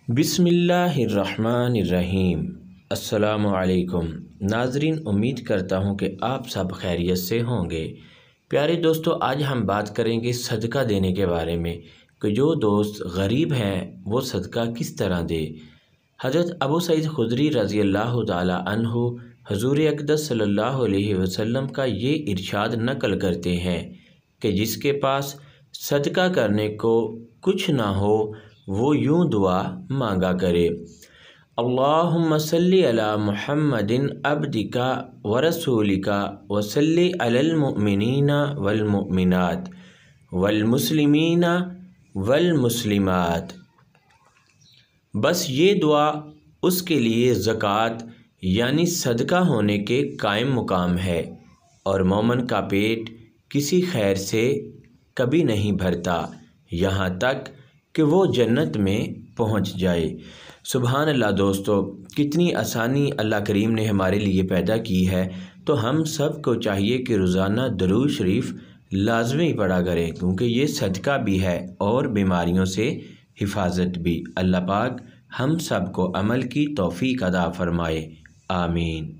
बिस्मिल्लाहिर्रहमानिर्रहीम। अस्सलामुअलैकुम नाजरीन, उम्मीद करता हूँ कि आप सब खैरियत से होंगे। प्यारे दोस्तों, आज हम बात करेंगे सदका देने के बारे में कि जो दोस्त गरीब हैं वो सदका किस तरह दे। हज़रत अबू सईद खुदरी रज़ी अल्लाह ताला अन्हु हजूर अक़दस सल्लल्लाहु अलैहि वसल्लम का ये इरशाद नकल करते हैं कि जिसके पास सदका करने को कुछ ना हो वो यूँ दुआ मांगा करे, अल्लाहुम्मा सल्ली अला मुहम्मदिन अब्दिका व रसूलिका व सल्ली अलल मुमिनीना वल मुमिनात वल मुस्लिमीना वल मुस्लिमात। बस ये दुआ उसके लिए ज़कात यानी सदका होने के कायम मुकाम है और मोमन का पेट किसी खैर से कभी नहीं भरता यहाँ तक कि वो जन्नत में पहुँच जाए। सुभान अल्लाह। दोस्तों, कितनी आसानी अल्लाह करीम ने हमारे लिए पैदा की है, तो हम सब को चाहिए कि रोज़ाना दरूद शरीफ लाजमी पढ़ा करें, क्योंकि ये सदका भी है और बीमारियों से हिफाजत भी। अल्लाह पाक हम सब को अमल की तौफीक अता फरमाए। आमीन।